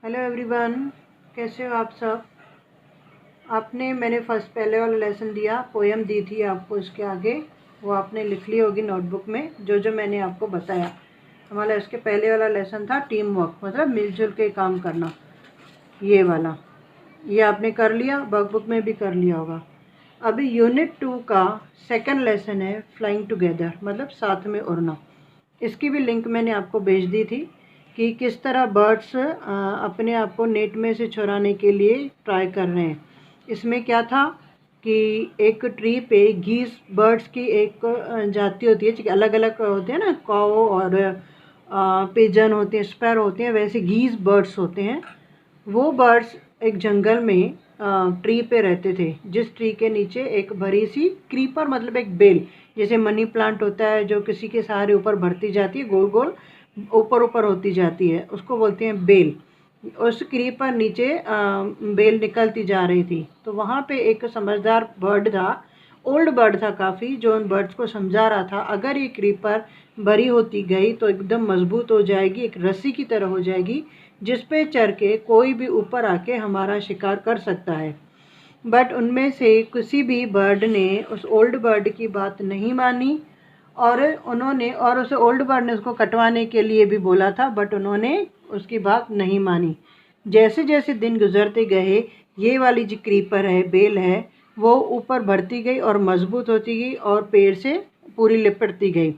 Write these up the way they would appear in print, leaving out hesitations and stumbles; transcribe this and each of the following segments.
Hello everyone, कैसे हो आप सब। मैंने पहले वाला लेसन दिया, पोएम दी थी आपको। इसके आगे वो आपने लिख ली होगी नोटबुक में, जो जो मैंने आपको बताया। हमारा इसके पहले वाला लेसन था टीम वर्क, मतलब मिलजुल के काम करना। ये वाला ये आपने कर लिया, वर्कबुक में भी कर लिया होगा। अभी यूनिट 2 का सेकंड लेसन है फ्लाइंग टुगेदर, मतलब साथ में उड़ना। इसकी भी लिंक मैंने आपको भेज दी थी कि किस तरह बर्ड्स अपने आप को नेट में से चुराने के लिए ट्राई कर रहे हैं। इसमें क्या था कि एक ट्री पे गीस बर्ड्स की एक जाति होती है, अलग अलग होते हैं ना, काऊ और पिजन होते हैं, स्पैर होते हैं, वैसे गीस बर्ड्स होते हैं। वो बर्ड्स एक जंगल में ट्री पे रहते थे, जिस ट्री के नीचे एक बड़ी सी क्रीपर, मतलब एक बेल, जैसे मनी प्लांट होता है जो किसी के सहारे ऊपर बढ़ती जाती है, गोल गोल ऊपर ऊपर होती जाती है, उसको बोलते हैं बेल। उस क्रीपर नीचे बेल निकलती जा रही थी। तो वहाँ पे एक समझदार बर्ड था, ओल्ड बर्ड था काफ़ी, जो उन बर्ड्स को समझा रहा था अगर ये क्रीपर बड़ी होती गई तो एकदम मजबूत हो जाएगी, एक रस्सी की तरह हो जाएगी, जिस पे चढ़ के कोई भी ऊपर आके हमारा शिकार कर सकता है। बट उनमें से किसी भी बर्ड ने उस ओल्ड बर्ड की बात नहीं मानी, और उस ओल्ड बर्ड ने उसको कटवाने के लिए भी बोला था, बट उन्होंने उसकी बात नहीं मानी। जैसे जैसे दिन गुजरते गए, ये वाली जो क्रीपर है, बेल है, वो ऊपर बढ़ती गई और मजबूत होती गई और पेड़ से पूरी लिपटती गई।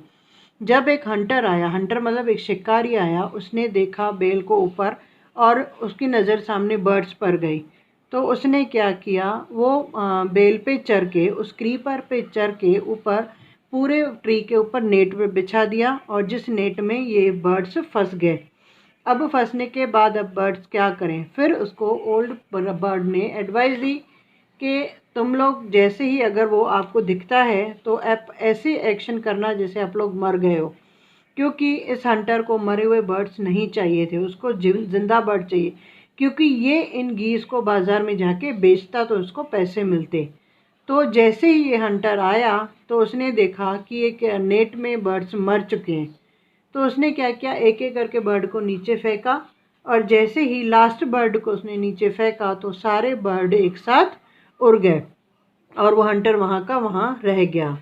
जब एक हंटर आया, हंटर मतलब एक शिकारी आया, उसने देखा बेल को ऊपर, और उसकी नज़र सामने बर्ड्स पर गई। तो उसने क्या किया, वो बेल पे चढ़ के, उस क्रीपर पे चढ़ के ऊपर पूरे ट्री के ऊपर नेट पे बिछा दिया, और जिस नेट में ये बर्ड्स फंस गए। अब फंसने के बाद अब बर्ड्स क्या करें, फिर उसको ओल्ड बर्ड ने एडवाइस दी कि तुम लोग जैसे ही अगर वो आपको दिखता है तो आप ऐसे एक्शन करना जैसे आप लोग मर गए हो, क्योंकि इस हंटर को मरे हुए बर्ड्स नहीं चाहिए थे, उसको जिंदा बर्ड चाहिए, क्योंकि ये इन गीस को बाज़ार में जाके बेचता तो उसको पैसे मिलते। तो जैसे ही ये हंटर आया तो उसने देखा कि एक नेट में बर्ड्स मर चुके हैं। तो उसने क्या किया, एक एक करके बर्ड को नीचे फेंका, और जैसे ही लास्ट बर्ड को उसने नीचे फेंका तो सारे बर्ड एक साथ उड़ गए, और वो हंटर वहाँ का वहाँ रह गया।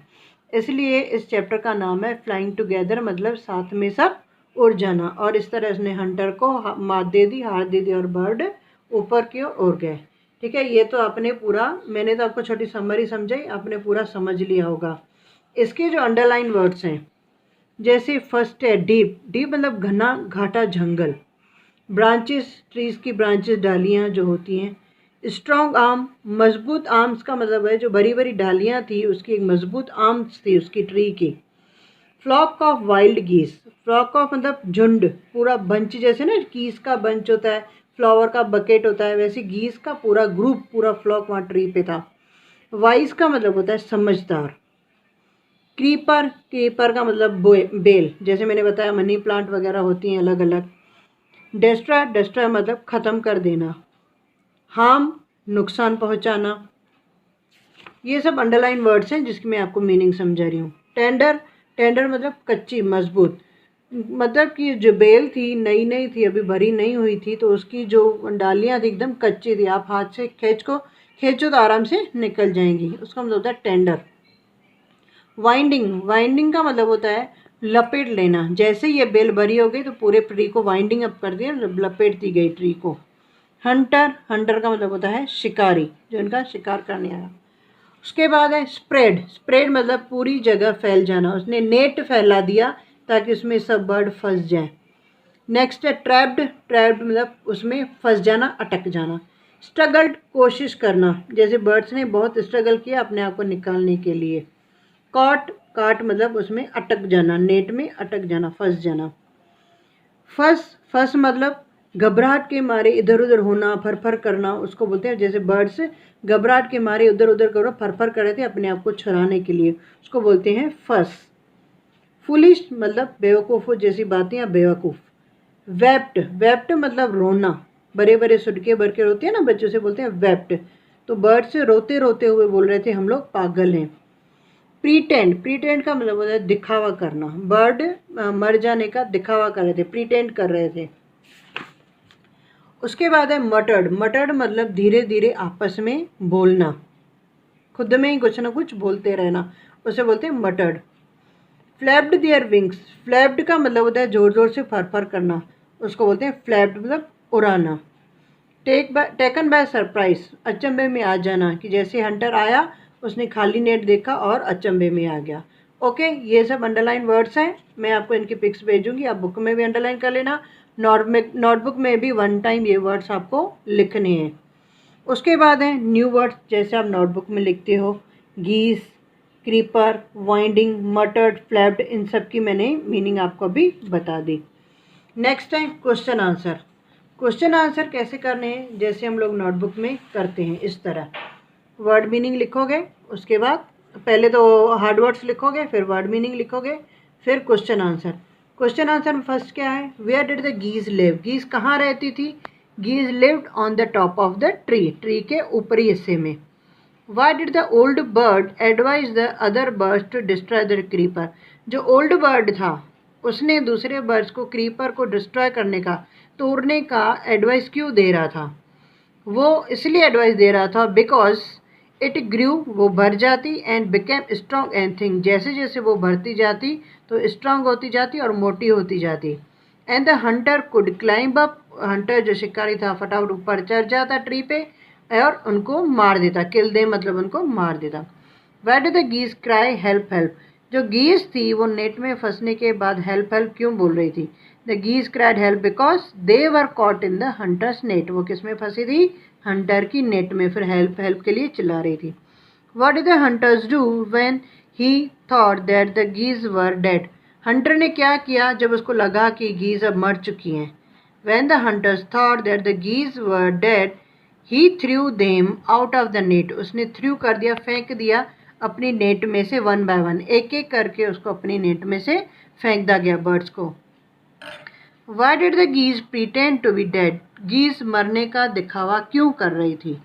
इसलिए इस चैप्टर का नाम है फ्लाइंग टुगेदर, मतलब साथ में सब उड़ जाना। और इस तरह उसने हंटर को मात दे दी, हार दे दी, और बर्ड ऊपर की ओर उड़ गए। ठीक है, ये तो आपने पूरा, मैंने तो आपको छोटी समरी समझाई, आपने पूरा समझ लिया होगा। इसके जो अंडरलाइन वर्ड्स हैं, जैसे फर्स्ट है डीप, डीप मतलब घना घाटा जंगल। ब्रांचेस, ट्रीज की ब्रांचेस, डालियाँ जो होती हैं। स्ट्रॉन्ग आर्म, मजबूत आर्म्स का मतलब है जो बड़ी बड़ी डालियाँ थी उसकी एक मजबूत आर्म्स थी उसकी ट्री की। फ्लॉक ऑफ वाइल्ड गीस, फ्लॉक ऑफ मतलब झुंड, पूरा बंच, जैसे ना गीस का बंच होता है, फ्लावर का बकेट होता है, वैसे गीस का पूरा ग्रुप, पूरा फ्लॉक वहाँ ट्री पे था। वाइज का मतलब होता है समझदार। क्रीपर, क्रीपर का मतलब बेल, जैसे मैंने बताया मनी प्लांट वगैरह होती हैं अलग अलग। डेस्ट्रॉय, डेस्ट्रॉय मतलब ख़त्म कर देना। हार्म, नुकसान पहुंचाना। ये सब अंडरलाइन वर्ड्स हैं जिसकी मैं आपको मीनिंग समझा रही हूँ। टेंडर, टेंडर मतलब कच्ची, मजबूत, मतलब कि जो बेल थी नई नई थी, अभी भरी नहीं हुई थी, तो उसकी जो डालियाँ थी एकदम कच्ची थी, आप हाथ से खींचो तो आराम से निकल जाएंगी, उसका मतलब होता है टेंडर। वाइंडिंग, वाइंडिंग का मतलब होता है लपेट लेना, जैसे ये बेल भरी हो गई तो पूरे ट्री को वाइंडिंग अप कर दिया, लपेटती गई ट्री को। हंटर, हंटर का मतलब होता है शिकारी, जो इनका शिकार करने आया। उसके बाद है स्प्रेड, स्प्रेड मतलब पूरी जगह फैल जाना, उसने नेट फैला दिया ताकि उसमें सब बर्ड फंस जाएं। नेक्स्ट है ट्रैप्ड, ट्रैप्ड मतलब उसमें फंस जाना, अटक जाना। स्ट्रगल्ड, कोशिश करना, जैसे बर्ड्स ने बहुत स्ट्रगल किया अपने आप को निकालने के लिए। कॉट, काट मतलब उसमें अटक जाना, नेट में अटक जाना, फंस जाना। फंस, फंस मतलब घबराहट के मारे इधर उधर होना, फरफर करना, उसको बोलते हैं, जैसे बर्ड्स घबराहट के मारे उधर उधर करो, फरफर कर रहे थे अपने आप को छुड़ाने के लिए, उसको बोलते हैं फंस। फुलिश मतलब बेवकूफ़, जैसी बातें या बेवकूफ़। वेप्ट, वेप्ट मतलब रोना, बड़े बड़े सुटके भर के रोते हैं ना बच्चों से, बोलते हैं वेप्ट। तो बर्ड्स रोते रोते हुए बोल रहे थे हम लोग पागल हैं। प्रीटेंड, प्रीटेंड का मतलब होता है दिखावा करना, बर्ड मर जाने का दिखावा कर रहे थे, प्रीटेंड कर रहे थे। उसके बाद है मटर्ड। मटर्ड मतलब धीरे धीरे आपस में बोलना, खुद में ही कुछ ना कुछ बोलते रहना, उसे बोलते हैं मटर्ड। Flapped their wings. फ्लैप्ड का मतलब होता है जोर जोर से फर फर करना, उसको बोलते हैं फ्लैप्ड मतलब उड़ाना। टेकन बाय सरप्राइज, अचंभे में आ जाना, कि जैसे हंटर आया उसने खाली नेट देखा और अचंभे में आ गया। ओके, ये सब अंडरलाइन वर्ड्स हैं, मैं आपको इनकी पिक्स भेजूंगी, आप बुक में भी अंडरलाइन कर लेना, नोटबुक में भी वन टाइम ये वर्ड्स आपको लिखने हैं। उसके बाद है न्यू वर्ड्स, जैसे आप नोटबुक में लिखते हो, गीस, क्रीपर, वाइंडिंग, मटर्ड, फ्लैप्ड, इन सब की मैंने मीनिंग आपको अभी बता दी। नेक्स्ट है क्वेश्चन आंसर। क्वेश्चन आंसर कैसे करने हैं, जैसे हम लोग नोटबुक में करते हैं इस तरह, वर्ड मीनिंग लिखोगे, उसके बाद पहले तो हार्ड वर्ड्स लिखोगे, फिर वर्ड मीनिंग लिखोगे, फिर क्वेश्चन आंसर। क्वेश्चन आंसर में फर्स्ट क्या है, where did the geese live. Geese कहाँ रहती थी, geese lived on the top of the tree, tree के ऊपरी हिस्से में। Why did the old bird advise the other birds to destroy the creeper. जो ओल्ड बर्ड था उसने दूसरे बर्ड्स को क्रीपर को डिस्ट्रॉय करने का, तोड़ने का एडवाइस क्यों दे रहा था, वो इसलिए एडवाइस दे रहा था बिकॉज इट ग्रू, वो भर जाती, and became strong and think, जैसे जैसे वो भरती जाती तो स्ट्रांग होती जाती और मोटी होती जाती। And the Hunter could climb up, Hunter जो शिकारी था फटाफट ऊपर चढ़ जाता ट्री पे और उनको मार देता, किल दे मतलब उनको मार देता। Why do the गीज cry help help. जो गीज थी वो नेट में फंसने के बाद हेल्प हेल्प क्यों बोल रही थी, the geese cried help because they were caught in the hunters net, वो किस में फंसी थी, हंटर की नेट में, फिर हेल्प हेल्प के लिए चिल्ला रही थी। What did the hunters do when he thought that the geese were dead. Hunter ने क्या किया जब उसको लगा कि गीज अब मर चुकी हैं। When the hunters thought that the geese were dead he threw them out of the net, उसने थ्रू कर दिया, फेंक दिया अपनी नेट में से, वन बाय वन, एक एक करके उसको अपनी नेट में से फेंक दिया गया बर्ड्स को। Why did the geese pretend to be dead. Geese मरने का दिखावा क्यों कर रही थी,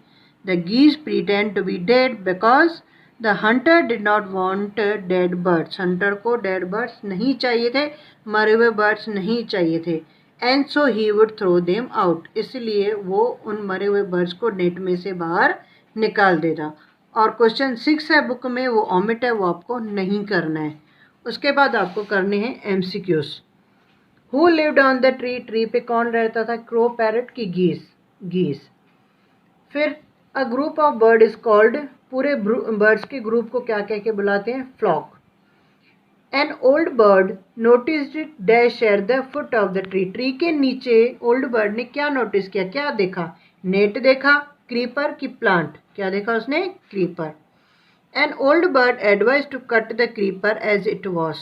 the geese pretend to be dead because the hunter did not want dead birds, hunter को डेड बर्ड्स नहीं चाहिए थे, मरे हुए बर्ड्स नहीं चाहिए थे। And so he would throw them out, इसलिए वो उन मरे हुए बर्ड्स को नेट में से बाहर निकाल देता। और क्वेश्चन 6 है बुक में, वो ओमिट है, वो आपको नहीं करना है। उसके बाद आपको करने हैं MCQs. Who lived on the tree, tree पे कौन रहता था, क्रो, पैरट की गीस, गीस। फिर a group of bird is called, पूरे बर्ड्स के ग्रुप को क्या कह के बुलाते हैं, flock. An old bird notice dash at the foot of the tree, tree के नीचे ओल्ड बर्ड ने क्या नोटिस किया, क्या देखा, नेट देखा, क्रीपर की प्लांट, क्या देखा उसने, creeper. An old bird advise to cut the creeper as it was,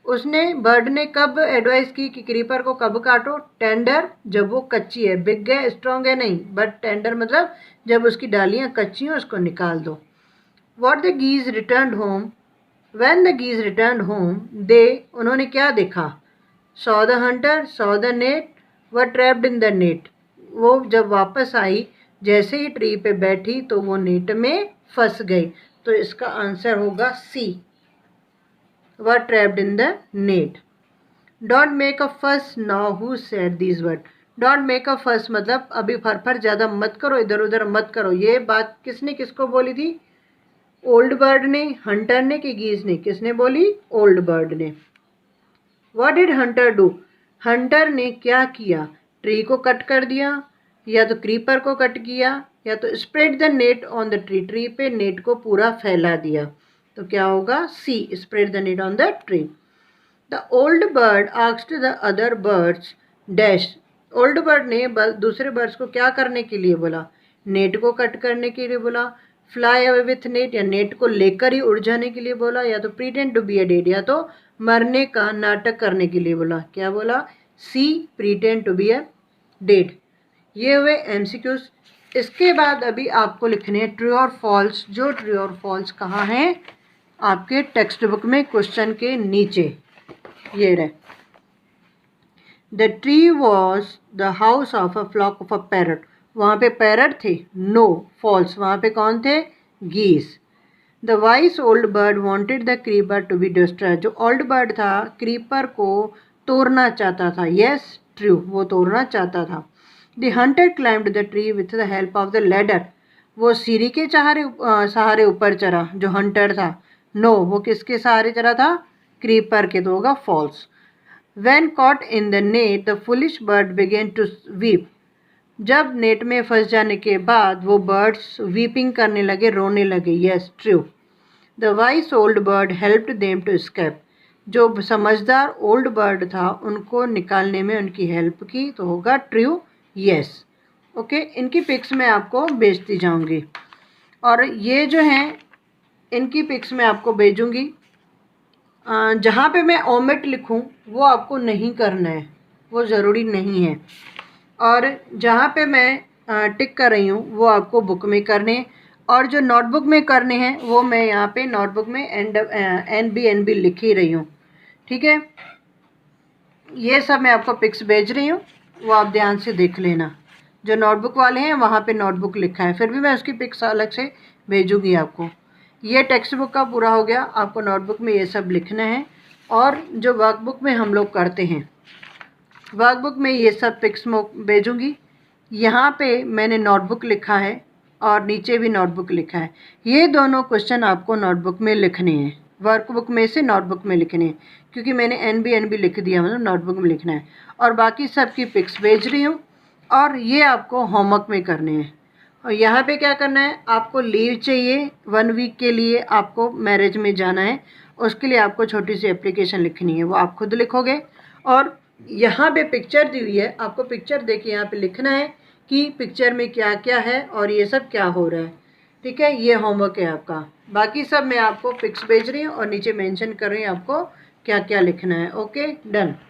उसने बर्ड ने कब एडवाइस की कि क्रीपर को कब काटो, टेंडर, जब वो कच्ची है, बिग है स्ट्रॉन्ग है नहीं, बट टेंडर मतलब जब उसकी डालियाँ कच्ची हैं उसको निकाल दो। What the geese return home, when the geese return home they, उन्होंने क्या देखा, saw the hunter, saw the net, were trapped in the net, वो जब वापस आई जैसे ही ट्री पे बैठी तो वो नेट में फंस गई, तो इसका आंसर होगा C, were trapped in the net. Don't make a fuss now who said these word, don't make a fuss मतलब अभी फरफर ज़्यादा मत करो, इधर उधर मत करो, ये बात किसने किसको बोली थी, ओल्ड बर्ड ने, हंटर ने कि गीज ने, किसने बोली, ओल्ड बर्ड ने। What did Hunter do, Hunter ने क्या किया, ट्री को कट कर दिया, या तो क्रीपर को कट किया, या तो spread the net on the tree, tree पे नेट को पूरा फैला दिया, तो क्या होगा, C, spread the net on the tree. The old bird asked the other birds dash, old bird ने दूसरे बर्ड्स को क्या करने के लिए बोला, नेट को कट करने के लिए बोला, फ्लाई अवे विथ नेट या नेट को लेकर ही उड़ जाने के लिए बोला, या तो प्रीटेंड टू बी अ डेड या तो मरने का नाटक करने के लिए बोला, क्या बोला, सी, प्रीटेंड टू बी अ डेड। ये हुए एमसीक्यूज। इसके बाद अभी आपको लिखने हैं ट्रू और फॉल्स, जो ट्रू और फॉल्स कहाँ हैं, आपके टेक्स्ट बुक में क्वेश्चन के नीचे, ये रहे। The tree was the house of a flock of a parrot, वहाँ पे पैरट थे, नो, फॉल्स, वहाँ पे कौन थे, geese. The wise old bird wanted the creeper to be destroyed, जो ओल्ड बर्ड था क्रीपर को तोड़ना चाहता था, येस, ट्रू, वो तोड़ना चाहता था। The Hunter climbed the tree with the help of the ladder. वो सीढ़ी के सहारे ऊपर चढ़ा जो हंटर था। नो, वो किसके सहारे चढ़ा था? क्रीपर के, तो होगा false. When caught in the net, the foolish bird began to weep. जब नेट में फंस जाने के बाद वो बर्ड्स वीपिंग करने लगे, रोने लगे। Yes, true. The wise old bird helped them to escape. जो समझदार ओल्ड बर्ड था उनको निकालने में उनकी हेल्प की, तो होगा ट्रू। Yes, okay. इनकी पिक्स मैं आपको भेजती जाऊंगी और ये जो हैं इनकी पिक्स मैं आपको भेजूंगी। जहाँ पे मैं ओमिट लिखूँ वो आपको नहीं करना है, वो ज़रूरी नहीं है। और जहाँ पे मैं टिक कर रही हूँ वो आपको बुक में करने हैं, और जो नोटबुक में करने हैं वो मैं यहाँ पे नोटबुक में NB लिख ही रही हूँ। ठीक है, ये सब मैं आपको पिक्स भेज रही हूँ, वो आप ध्यान से देख लेना। जो नोटबुक वाले हैं वहाँ पे नोटबुक लिखा है, फिर भी मैं उसकी पिक्स अलग से भेजूँगी आपको। ये टेक्स्ट बुक का पूरा हो गया, आपको नोटबुक में ये सब लिखना है। और जो वर्कबुक में हम लोग करते हैं, वर्कबुक में ये सब पिक्स भेजूँगी। यहाँ पे मैंने नोटबुक लिखा है और नीचे भी नोटबुक लिखा है। ये दोनों क्वेश्चन आपको नोटबुक में लिखने हैं, वर्कबुक में से नोटबुक में लिखने हैं, क्योंकि मैंने NB लिख दिया, मतलब नोटबुक में लिखना है। और बाकी सब की पिक्स भेज रही हूँ और ये आपको होमवर्क में करने हैं। और यहाँ पे क्या करना है, आपको लीव चाहिए 1 वीक के लिए, आपको मैरिज में जाना है, उसके लिए आपको छोटी सी एप्लीकेशन लिखनी है, वो आप खुद लिखोगे। और यहाँ पे पिक्चर दी हुई है, आपको पिक्चर देख के यहाँ पे लिखना है कि पिक्चर में क्या क्या है और ये सब क्या हो रहा है। ठीक है, ये होमवर्क है आपका। बाकी सब मैं आपको पिक्स भेज रही हूँ और नीचे मेंशन कर रही हूँ आपको क्या क्या लिखना है। Okay, done.